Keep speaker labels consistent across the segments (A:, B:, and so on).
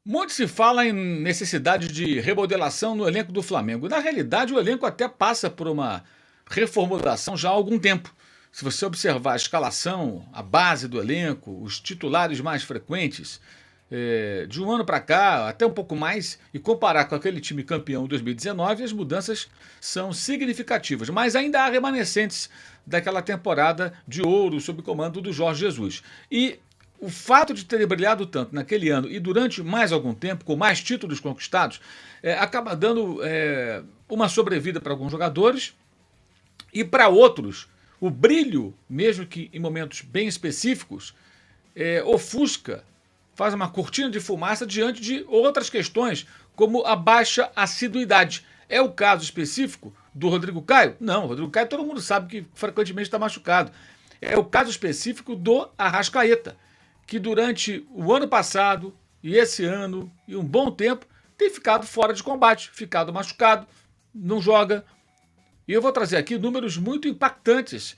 A: Muito se fala em necessidade de remodelação no elenco do Flamengo. Na realidade, o elenco até passa por uma reformulação já há algum tempo. Se você observar a escalação, a base do elenco, os titulares mais frequentes, de um ano para cá, até um pouco mais, e comparar com aquele time campeão em 2019, as mudanças são significativas. Mas ainda há remanescentes daquela temporada de ouro sob o comando do Jorge Jesus. E o fato de ter brilhado tanto naquele ano e durante mais algum tempo, com mais títulos conquistados, acaba dando uma sobrevida para alguns jogadores e para outros, o brilho, mesmo que em momentos bem específicos, ofusca, faz uma cortina de fumaça diante de outras questões, como a baixa assiduidade. É o caso específico do Rodrigo Caio? Não, o Rodrigo Caio todo mundo sabe que frequentemente está machucado. É o caso específico do Arrascaeta, que durante o ano passado e esse ano e um bom tempo tem ficado fora de combate, ficado machucado, não joga. E eu vou trazer aqui números muito impactantes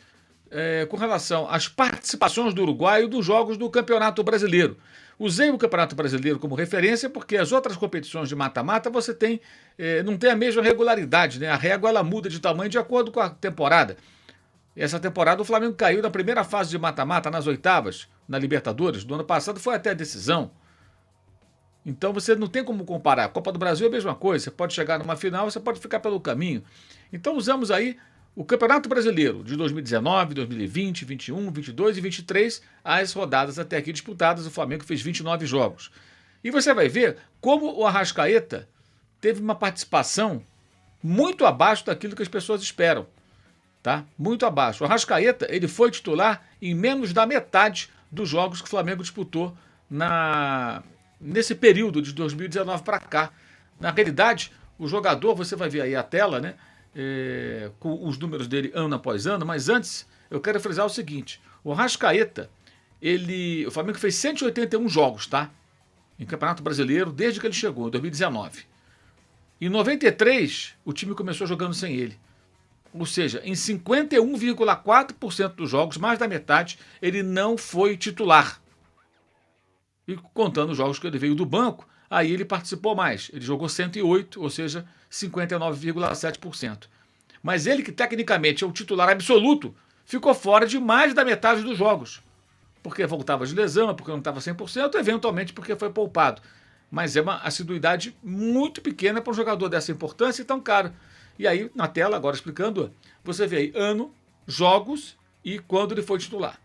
A: com relação às participações do Uruguai dos jogos do Campeonato Brasileiro. Usei o Campeonato Brasileiro como referência porque as outras competições de mata-mata você tem não tem a mesma regularidade, né? A régua ela muda de tamanho de acordo com a temporada. Essa temporada o Flamengo caiu na primeira fase de mata-mata, nas oitavas, na Libertadores. Do ano passado foi até a decisão. Então você não tem como comparar. A Copa do Brasil é a mesma coisa. Você pode chegar numa final, você pode ficar pelo caminho. Então usamos aí o Campeonato Brasileiro de 2019, 2020, 21, 22 e 23, as rodadas até aqui disputadas. O Flamengo fez 29 jogos. E você vai ver como o Arrascaeta teve uma participação muito abaixo daquilo que as pessoas esperam. Tá? Muito abaixo. O Arrascaeta ele foi titular em menos da metade dos jogos que o Flamengo disputou nesse período de 2019 para cá. Na realidade, o jogador, você vai ver aí a tela, né? Com os números dele ano após ano, mas antes eu quero frisar o seguinte: o Arrascaeta, o Flamengo fez 181 jogos, tá? Em Campeonato Brasileiro, desde que ele chegou, em 2019. Em 93, o time começou jogando sem ele. Ou seja, em 51,4% dos jogos, mais da metade, ele não foi titular. E contando os jogos que ele veio do banco, aí ele participou mais. Ele jogou 108, ou seja, 59,7%. Mas ele, que tecnicamente é o titular absoluto, ficou fora de mais da metade dos jogos. Porque voltava de lesão, porque não estava 100%, eventualmente porque foi poupado. Mas é uma assiduidade muito pequena para um jogador dessa importância e tão caro. E aí, na tela, agora explicando, você vê aí ano, jogos e quando ele foi titular.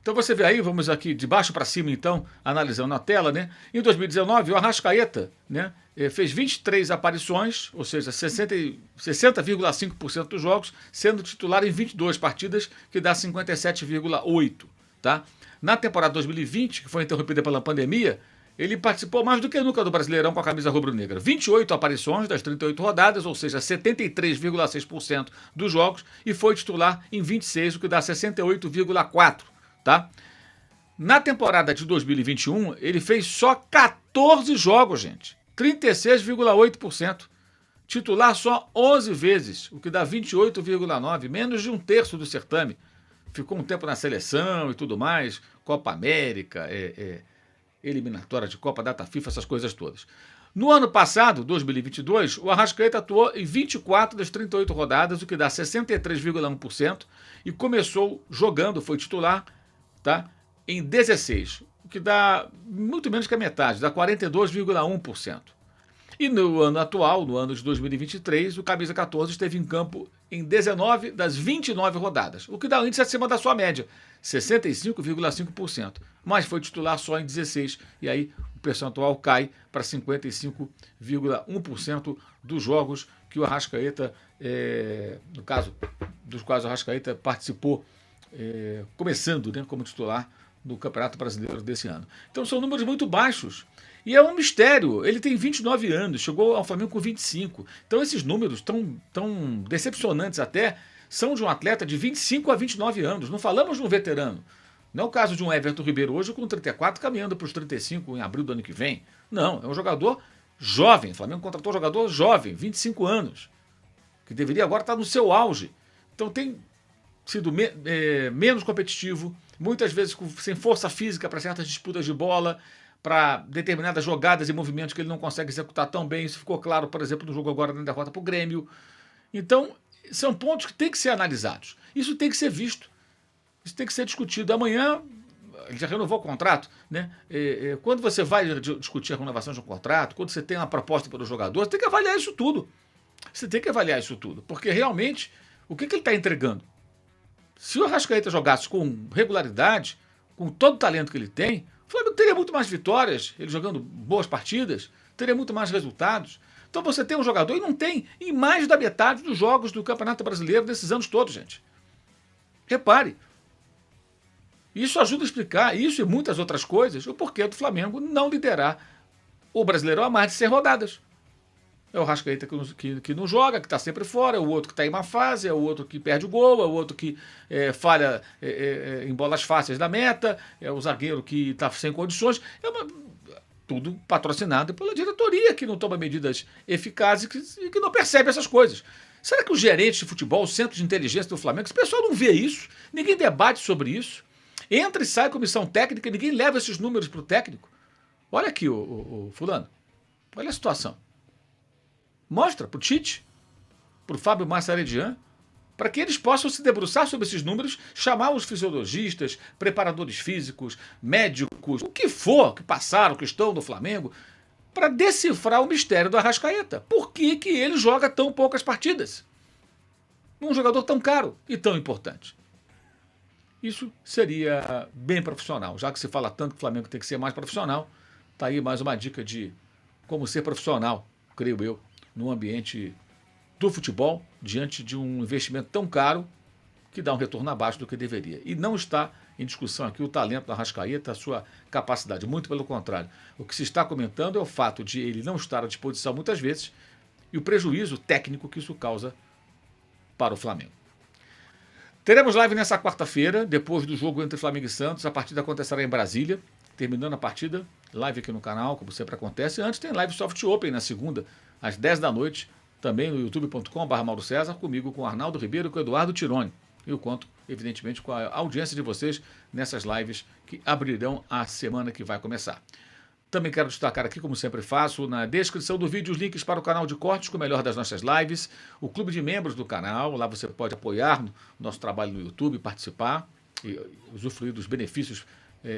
A: Então você vê aí, vamos aqui de baixo para cima então, analisando na tela, né? Em 2019, o Arrascaeta, né, fez 23 aparições, ou seja, 60,5% dos jogos, sendo titular em 22 partidas, que dá 57,8%, tá? Na temporada 2020, que foi interrompida pela pandemia, ele participou mais do que nunca do Brasileirão com a camisa rubro-negra. 28 aparições das 38 rodadas, ou seja, 73,6% dos jogos, e foi titular em 26, o que dá 68,4%. Tá? Na temporada de 2021, ele fez só 14 jogos, gente. 36,8%. Titular só 11 vezes, o que dá 28,9%, menos de um terço do certame. Ficou um tempo na seleção e tudo mais, Copa América, eliminatória de Copa, data FIFA, essas coisas todas. No ano passado, 2022, o Arrascaeta atuou em 24 das 38 rodadas, o que dá 63,1%, e começou jogando, foi titular, tá, em 16, o que dá muito menos que a metade, dá 42,1%. E no ano atual, no ano de 2023, o camisa 14 esteve em campo em 19 das 29 rodadas, o que dá um índice acima da sua média, 65,5%. Mas foi titular só em 16, e aí o percentual cai para 55,1% dos jogos que o Arrascaeta, no caso dos quais o Arrascaeta participou, começando, né, como titular do Campeonato Brasileiro desse ano. Então são números muito baixos. E é um mistério. Ele tem 29 anos, chegou ao Flamengo com 25. Então esses números tão decepcionantes até são de um atleta de 25 a 29 anos. Não falamos de um veterano. Não é o caso de um Everton Ribeiro hoje com 34 caminhando para os 35 em abril do ano que vem. Não, é um jogador jovem. O Flamengo contratou um jogador jovem, 25 anos, que deveria agora estar no seu auge. Então tem sido menos competitivo, muitas vezes sem força física para certas disputas de bola, para determinadas jogadas e movimentos que ele não consegue executar tão bem. Isso ficou claro, por exemplo, no jogo agora na derrota para o Grêmio. Então, são pontos que têm que ser analisados. Isso tem que ser visto. Isso tem que ser discutido. Amanhã, ele já renovou o contrato, né? Quando você vai discutir a renovação de um contrato, quando você tem uma proposta para o jogador, você tem que avaliar isso tudo. Você tem que avaliar isso tudo. Porque realmente, o que ele está entregando? Se o Arrascaeta jogasse com regularidade, com todo o talento que ele tem, o Flamengo teria muito mais vitórias, ele jogando boas partidas, teria muito mais resultados. Então você tem um jogador e não tem em mais da metade dos jogos do Campeonato Brasileiro desses anos todos, gente. Repare. Isso ajuda a explicar, isso e muitas outras coisas, o porquê do Flamengo não liderar o Brasileirão há mais de 100 rodadas. É o Arrascaeta que não joga, que está sempre fora, é o outro que está em má fase, é o outro que perde o gol, é o outro que falha em bolas fáceis da meta, é o zagueiro que está sem condições. Tudo patrocinado pela diretoria, que não toma medidas eficazes e que não percebe essas coisas. Será que os gerentes de futebol, o centro de inteligência do Flamengo, esse pessoal não vê isso? Ninguém debate sobre isso? Entra e sai a comissão técnica e ninguém leva esses números para o técnico? Olha aqui, o fulano. Olha a situação. Mostra para o Tite, para o Fábio Massaredian, para que eles possam se debruçar sobre esses números, chamar os fisiologistas, preparadores físicos, médicos, o que for que passaram, que estão no Flamengo, para decifrar o mistério do Arrascaeta. Por que ele joga tão poucas partidas? Um jogador tão caro e tão importante. Isso seria bem profissional. Já que se fala tanto que o Flamengo tem que ser mais profissional, está aí mais uma dica de como ser profissional, creio eu, no ambiente do futebol, diante de um investimento tão caro que dá um retorno abaixo do que deveria. E não está em discussão aqui o talento do Arrascaeta, a sua capacidade, muito pelo contrário. O que se está comentando é o fato de ele não estar à disposição muitas vezes e o prejuízo técnico que isso causa para o Flamengo. Teremos live nessa quarta-feira, depois do jogo entre Flamengo e Santos. A partida acontecerá em Brasília. Terminando a partida, live aqui no canal, como sempre acontece. Antes tem live Soft Open na segunda, às 10 da noite, também no youtube.com/Mauro César, comigo, com o Arnaldo Ribeiro e com o Eduardo Tironi. Eu conto, evidentemente, com a audiência de vocês nessas lives que abrirão a semana que vai começar. Também quero destacar aqui, como sempre faço, na descrição do vídeo, os links para o canal de cortes com o melhor das nossas lives, o clube de membros do canal, lá você pode apoiar o nosso trabalho no YouTube, participar e usufruir dos benefícios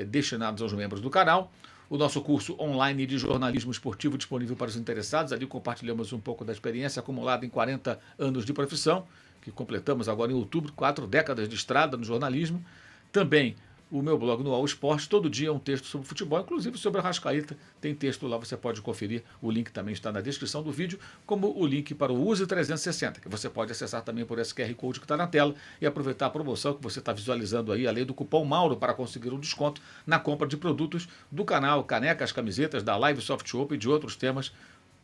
A: destinados aos membros do canal. O nosso curso online de jornalismo esportivo disponível para os interessados. Ali compartilhamos um pouco da experiência acumulada em 40 anos de profissão, que completamos agora em outubro, 4 décadas de estrada no jornalismo. Também o meu blog no All Sport, todo dia um texto sobre futebol, inclusive sobre a Arrascaeta. Tem texto lá, você pode conferir. O link também está na descrição do vídeo, como o link para o Use 360, que você pode acessar também por esse QR Code que está na tela e aproveitar a promoção que você está visualizando aí, além do cupom Mauro, para conseguir um desconto na compra de produtos do canal, canecas, camisetas da Live Soft Open e de outros temas.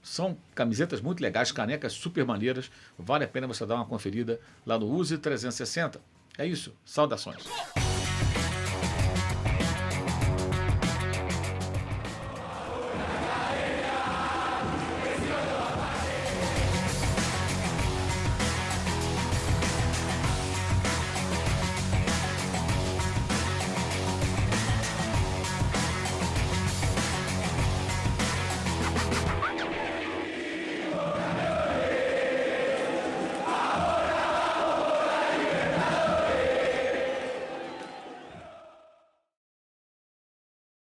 A: São camisetas muito legais, canecas super maneiras. Vale a pena você dar uma conferida lá no Use 360. É isso, saudações.